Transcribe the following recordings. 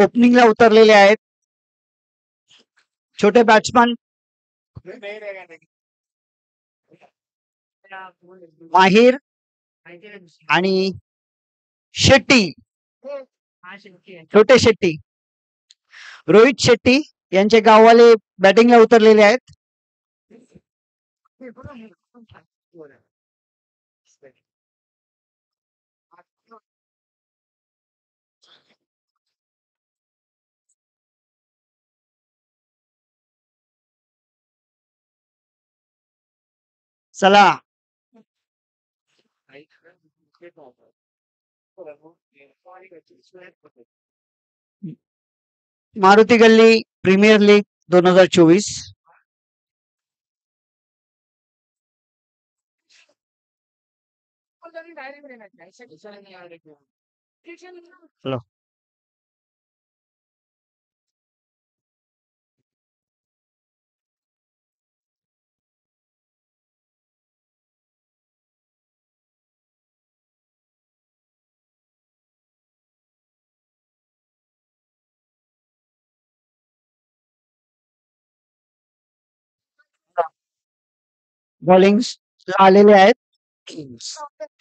ओपनिंगला उतरलेले आहेत छोटे बॅट्समन माहिर आणि शेट्टी, छोटे शेट्टी, रोहित शेट्टी यांचे गाववाले बॅटिंगला उतरलेले आहेत. चला मारुती गल्ली प्रीमियर लीग 2024. हॅलो. बॉलिंग आलेले आहेत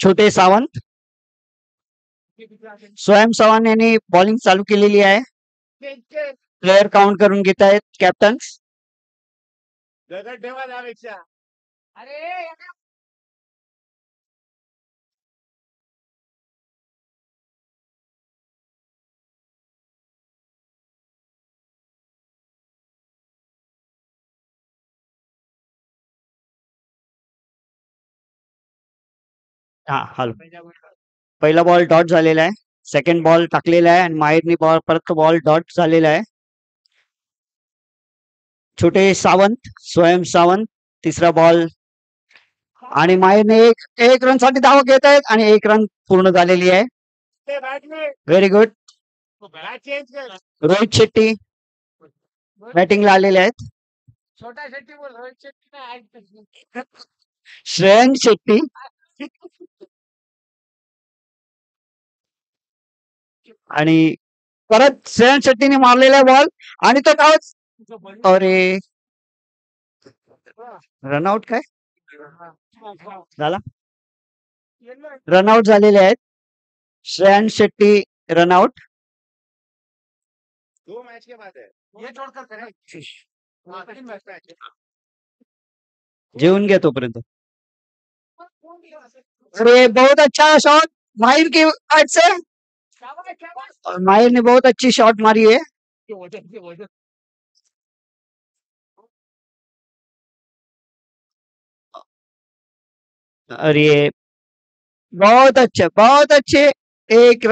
छोटे सावंत. स्वयं सावंत यांनी बॉलिंग चालू केलेली आहे. प्लेयर काउंट करून घेत आहेत कॅप्टन. हा हॅलो. पहिला बॉल डॉट झालेला आहे. सेकंड बॉल टाकलेला आहे आणि माहिरनी बॉल परत बॉल डॉट झालेला आहे. छोटे सावंत, स्वयं सावंत तिसरा बॉल आणि माहिरने एक रन साठी धाव घेत आहेत आणि एक रन पूर्ण झालेली आहे. Very good. रोहित शेट्टी बॅटिंगला आलेले आहेत. श्रेयन शेट्टी आणि परत श्रेयन शेट्टीने मारलेला बॉल आणि तो डाव. अरे रनआउट काय झाला. रनआउट झालेले आहेत. श्रेयन शेट्टी रनआउट. जेवून घ्या तोपर्यंत. अरे बहुत अच्छा शॉट माहिर की आज से. माहिर ने बहुत अच्छी शॉट मारी है. अरे बहुत अच्छे. एक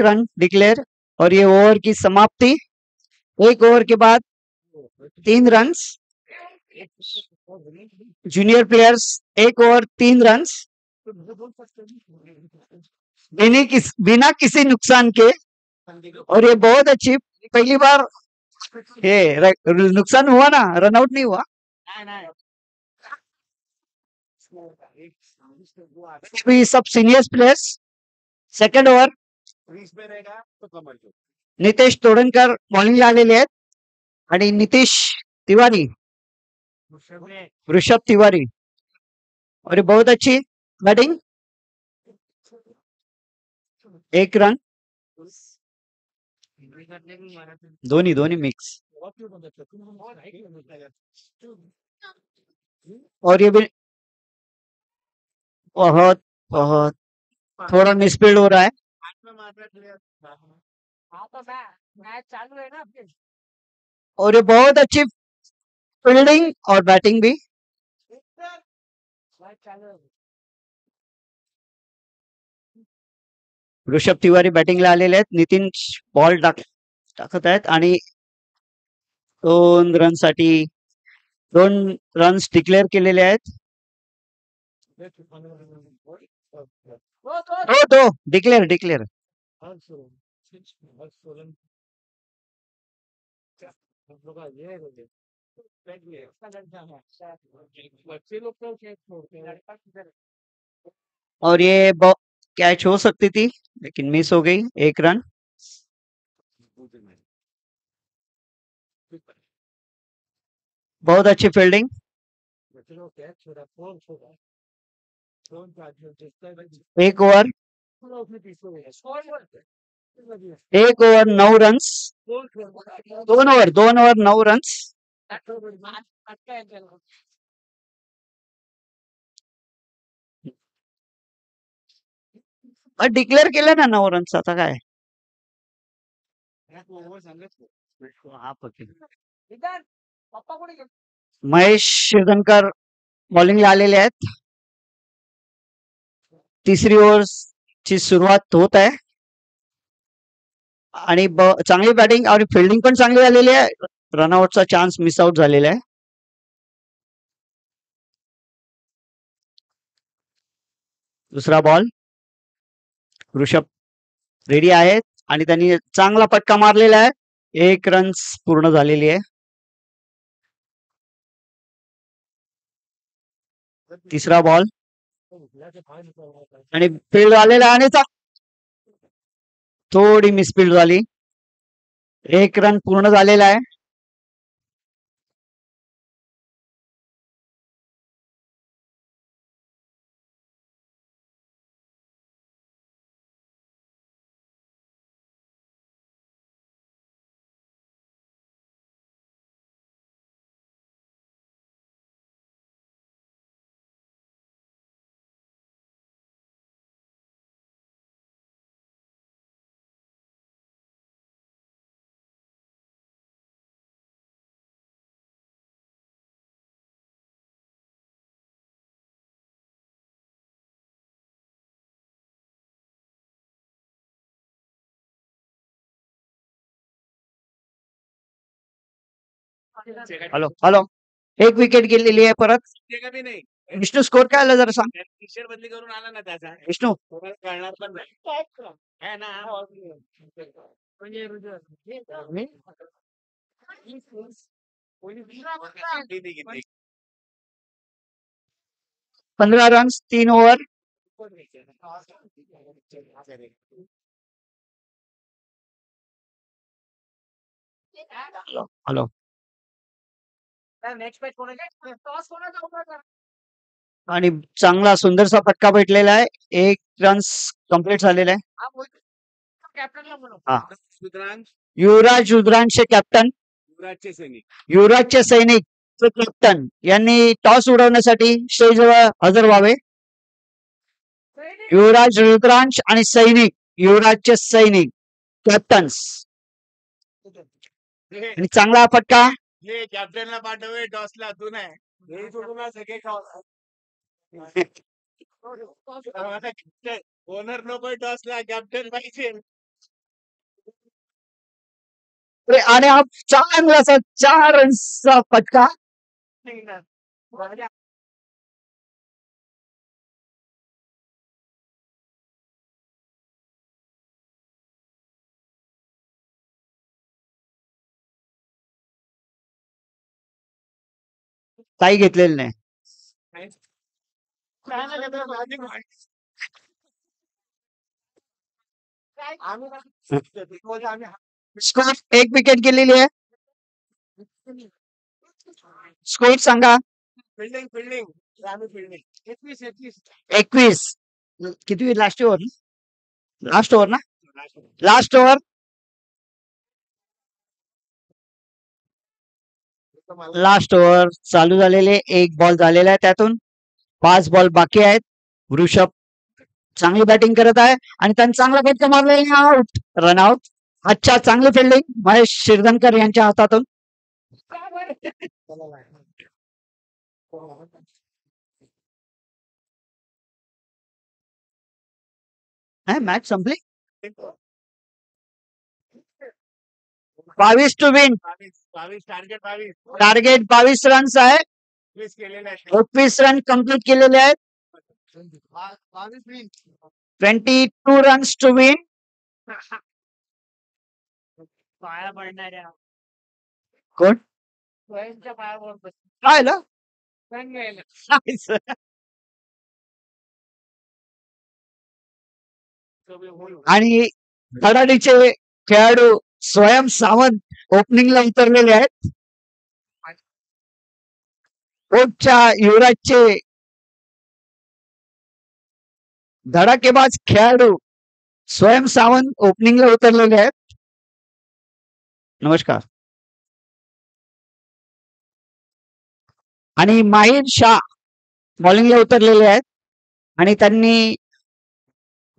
रन डिक्लेयर और ये ओवर की समाप्ति. एक ओवर के बाद 3 रन. जूनियर प्लेयर्स एक ओवर 3 रन बिना किसी नुकसान के. और ये बहुत अच्छी पहली बार ये नुकसान हुआ ना, रनआउट नहीं हुआ. अभी सब seniors players. Second over Nitesh Todankar बॉलिंगला आलेले आहेत आणि नितीश तिवारी, ऋषभ तिवारी. और बहुत अच्छी बैटिंग. एक रन. दोन्ही मिक्स. और ये भी बहुत थोड़ा मिसफील्ड हो रहा है. और ये बहुत अच्छी फील्डिंग और बैटिंग भी. ऋषभ तिवारी बॅटिंगला आलेले आहेत. नितीन बॉल टाकत आहेत आणि 2 रन्स डिक्लेअर केलेले आहेत. हो डिक्लेअर. और ये कैच हो सकती थी लेकिन मिस हो गई. 1 रन. बहुत अच्छी फील्डिंग। एक over, 9 runs. 2 over 9 runs. Declare केलं ना 9 रन्स, आता काय. महेश शिरदनकर बॉलिंगला आलेले आहेत. तिसरी ओव्हरची सुरुवात होत आहे आणि चांगली बॅटिंग आणि फिल्डिंग पण चांगली झालेली आहे. रनआउटचा चान्स मिस आउट झालेला आहे. दुसरा बॉल. ऋषभ रेडी आहेत आणि त्यांनी चांगला फटका मारलेला आहे. 1 रन्स पूर्ण झालेली आहे. तिसरा बॉल आणि फील्ड आलेला आणि थोडी मिसफील्ड झाली. 1 रन पूर्ण झालेला आहे. हॅलो हॅलो, 1 विकेट गेलेली आहे परत. विष्णू स्कोर काय आला जरा सांग. बदली करून आला ना त्याचा विष्णू. कळणार पण नाही. 15 रन्स 3 ओव्हर. हॅलो. आणि चांगला सुंदरसा फटका भेटलेला आहे. 1 रन्स कंप्लीट झालेला आहे. हा. युवराज रुद्रांशचे कॅप्टन. युवराजचे सैनिक कॅप्टन यांनी टॉस उडवण्यासाठी स्टेजवर हजर व्हावे. युवराज रुद्रांश आणि सैनिक, युवराजचे सैनिक कॅप्टन्स. आणि चांगला फटका. कॅप्टनला पाठवे टॉसला, तू नाही सगळे ओनर नको टॉसला, कॅप्टन पाहिजे. आणि हा चांगला 4 रन्सचा फटका. काही घेतलेलं नाही. स्कोर 1 विकेट गेलेली आहे. स्कोर सांगा. फिल्डिंग 21. किती लास्ट ओव्हर ना. Last over. लास्ट ओव्हर चालू झालेले. 1 बॉल झालेला आहे, त्यातून 5 बॉल बाकी आहेत. वृषभ चांगली बॅटिंग करत आहे आणि त्यांनी चांगला फटका मारलेला. Out, run out. अच्छा, चांगली फिल्डिंग महेश शिरदनकर यांच्या हातातून. मॅच संपली. 22 टू विन. टार्गेट 22 रन्स आहे. 21 रन कंप्लीट केलेले आहेत. 22 रन्स टू विन. कोण काय ना. आणि धडाडीचे खेळाडू स्वयं सावंत ओपनिंगला उतरलेले आहेत. कोचच्या युवराजचे धडाकेबाज खेळाडू स्वयं सावंत ओपनिंगला उतरलेले आहेत. नमस्कार. आणि माहीर शाह बॉलिंगला उतरलेले आहेत आणि त्यांनी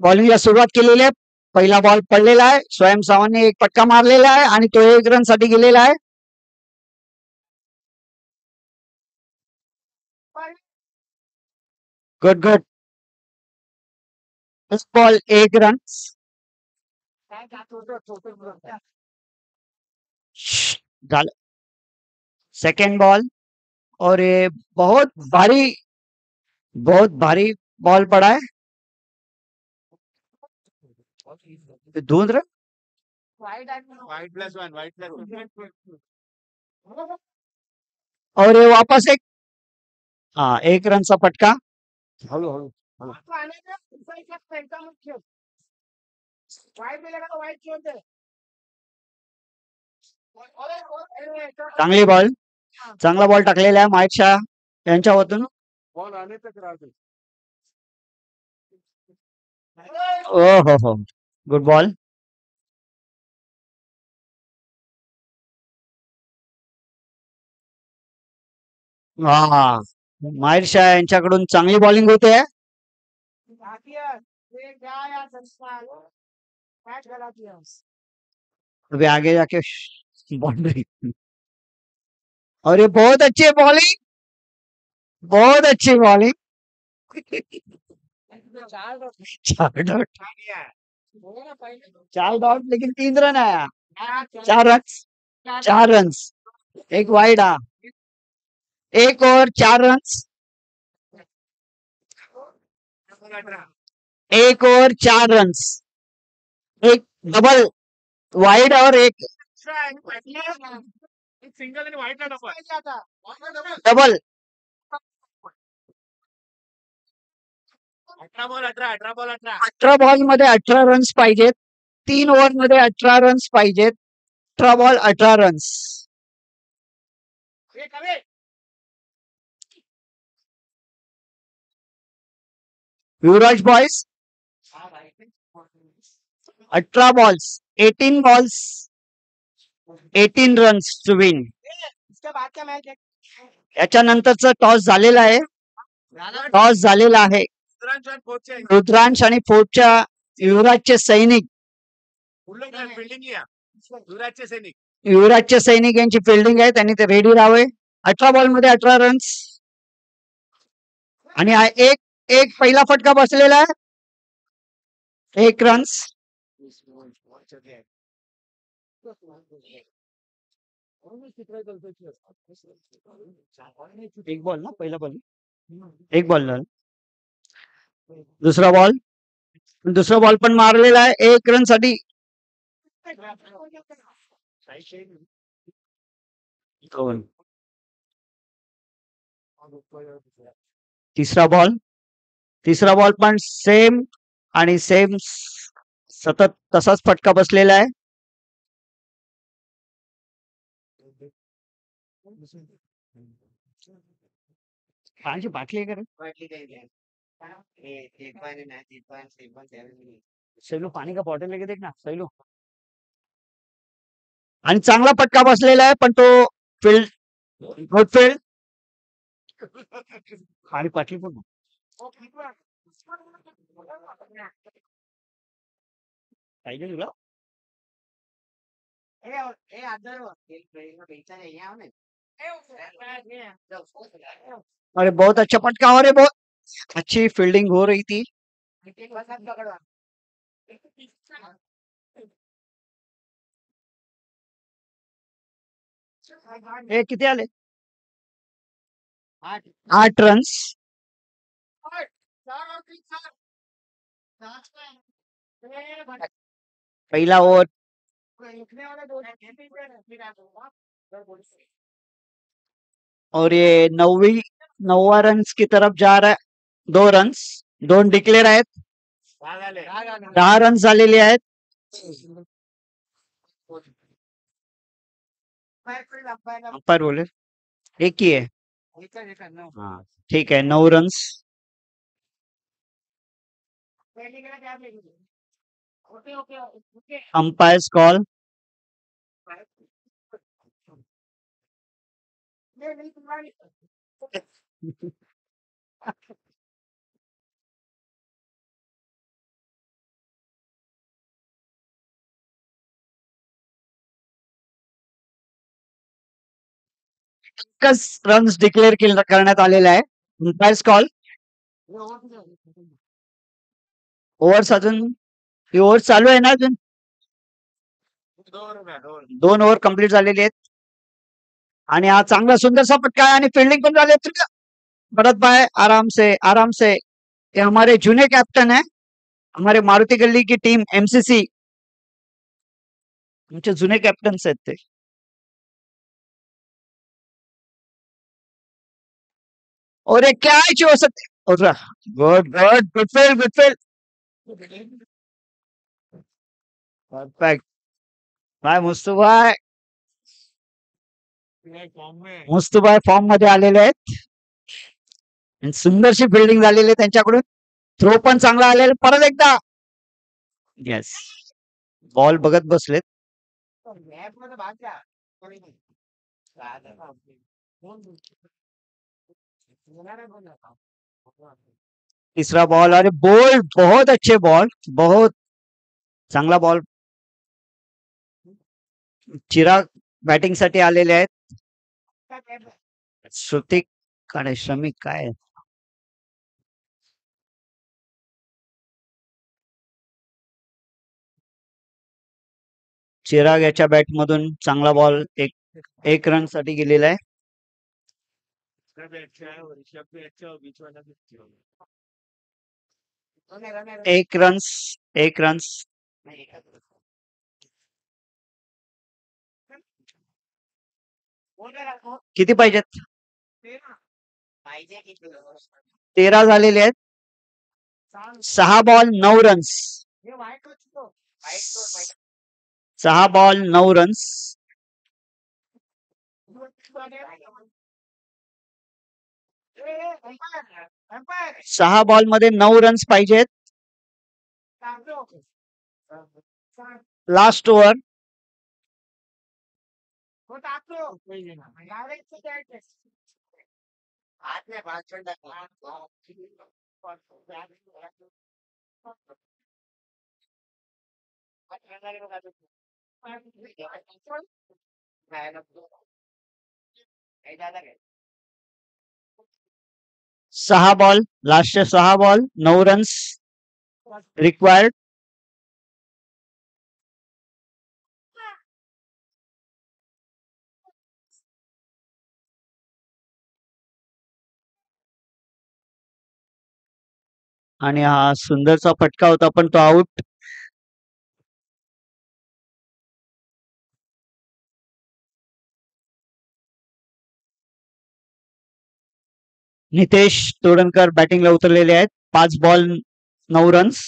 बॉलिंगला सुरुवात केलेली आहे. पहिला बॉल पडलेला आहे. स्वयं सावंतने एक फटका मारलेला आहे आणि तो 1 रन साठी गेलेला आहे. Good good. Ball 1 run. झालं. सेकंड बॉल और ये बहुत भारी बॉल पड़ा है. 2 रन. और ये वापस एक 1 रनचा फटका. हळू. चांगला बॉल टाकलेला आहे माहीर शाह यांच्या वतून. हो. Good ball. माहीर शाह यांच्याकडून चांगली बॉलिंग होते. अभी आगे जाके बाउंड्री. और ये बहुत अच्छी बॉलिंग. चार डॉट लेकिन 3 रन आया. 4 रन. एक वाइड. एक और 4 रन. एक और 4 रन. एक डबल वाइड और एक डबल. 18 बॉल मध्ये 18 रन्स पाहिजेत. 3 ओव्हर मध्ये 18 रन्स पाहिजेत. 18 ball 18 runs. Yuvraj boys 18 balls 18 runs to win. याच्यानंतरचं टॉस झालेला आहे. रुद्रांश आणि फोर्टच्या युवराजचे सैनिक यांची फिल्डिंग आहे. त्यांनी ते रेडी राहावे. 18 बॉल मध्ये 18 रन्स. आणि एक पहिला फटका बसलेला आहे. 1 रन्स. एक बॉल ना पहिला बॉल. एक बॉल झाला. दुसरा बॉल पण मारलेला आहे 1 रन साठी. तिसरा बॉल पण सेम सतत तसाच फटका बसलेला आहे. पाण्याची बाटली आहे का? सैलू पाणी का बॉटल लेके देख ना सैलू. आणि चांगला फटका बसलेला आहे पण तो फील्ड आणि पाटली पण पाहिजे तुला. अरे बहुत अच्छा फटका. और बहुत अच्छी फील्डिंग हो रही थी. हे किती आले? 8 रन्स. पहिला ओव्हर. और ये 9वा रन्स की तरफ जा रहा है. 2 रन्स. 2 डिक्लेअर आहेत. 10 रन्स झालेले आहेत. अंपायर बोले एक ही है. हा ठीक आहे 9 रन्स. Umpires call. एकच रन्स डिक्लेअर करण्यात आलेला आहे. Umpires call. ओव्हर्स अजून ही ओव्हर चालू आहे ना अजून. 2 ओव्हर कंप्लीट झालेली आहेत. आणि हा चांगला सुंदरसा फटका आहे आणि फिल्डिंग पण झाली. भरत भाई आराम से आराम से. ये हमारे जूने कैप्टन है, हमारे मारुति गल्ली की टीम एमसीसी. आमचे जुने कॅप्टन्स आहेत ते. और ये क्या है हो सकते. Good good good field good field. Perfect. भाई मुस्तुबाई फॉर्म मध्ये आलेले आहेत. आणि सुंदरशी फिल्डिंग झालेली आहे त्यांच्याकडून. थ्रो पण चांगला आलेला परत एकदा. येस. बॉल बघत बसलेत. तीसरा बॉल. अरे बॉल बहुत अच्छे बॉल. बहुत चांगला बॉल. चिराग बॅटिंग साठी आलेले आहेत. श्रुतिक आणि श्रमिक काय. चिराग याच्या बॅट मधून चांगला बॉल एक रन साठी गेलेला आहे. 1 रन्स. 1 रन्स. किती पाहिजेत. 13 झालेले आहेत. 6 ball 9 runs. 6 ball 9 runs. 6 ball मध्ये 9 रन्स पाहिजेत. Last over. सहा बॉल. लास्टचे 6 ball 9 runs required. आणि हा सुंदरचा फटका होता पण तो आउट. नितेश तोडणकर बॅटिंगला उतरलेले आहेत. 5 बॉल 9 रन्स.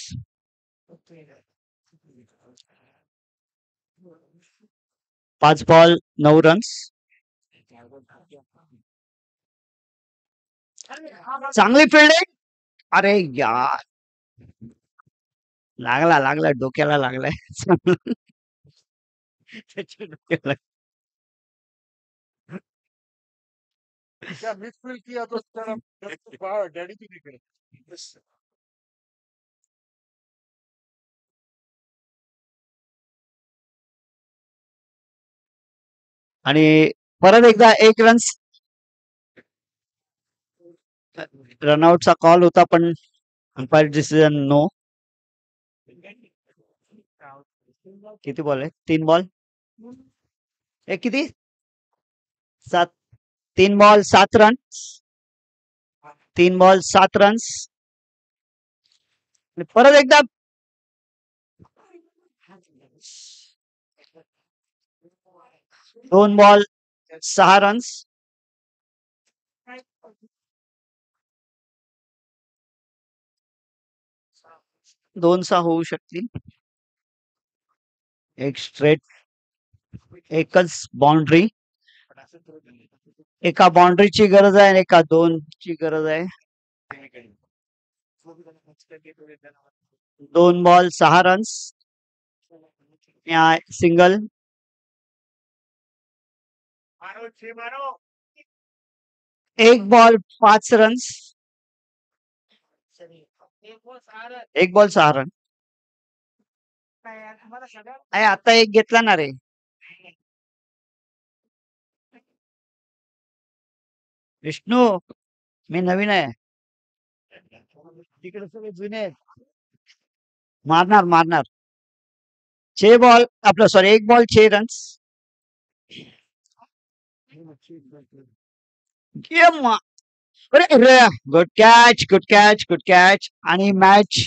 5 ball 9 runs. चांगली फिल्डिंग. अरे यार. लागला लागला डोक्याला लागलाय. त्याच्या डोक्याला. आणि परत एकदा 1 रन्स. रनआउटचा कॉल होता पण अंपायर डिसिजन नो. किती बॉल आहे. 3 बॉल. किती 7. 3 बॉल 7 रन्स. 3 ball 7 runs. परत एकदा 2 बॉल 6 रन्स. 2 होऊ शकतील. एक स्ट्रेट. एकच बाउंड्री. एका बाउंड्रीची गरज आहे आणि एका दोनची गरज आहे. 2 बॉल 6 रन्स. सिंगल. एक बॉल 5 रन्स. 1 ball 6 run. आता एक घेतला ना रे. विष्णू, मी नवीन आहे. तिकडे सगळे जुने आहेत. मारणार मारणार. 6 बॉल आपलं सॉरी 1 बॉल 6 रन्स. अरे अरे, गुड कॅच आणि मॅच.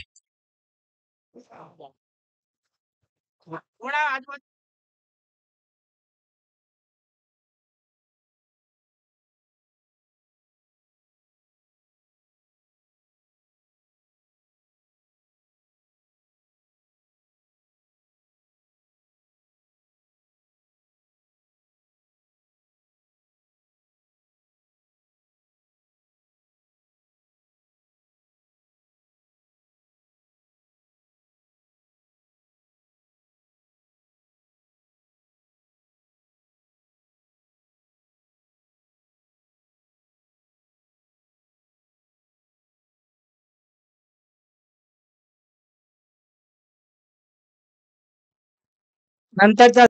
नंतरचा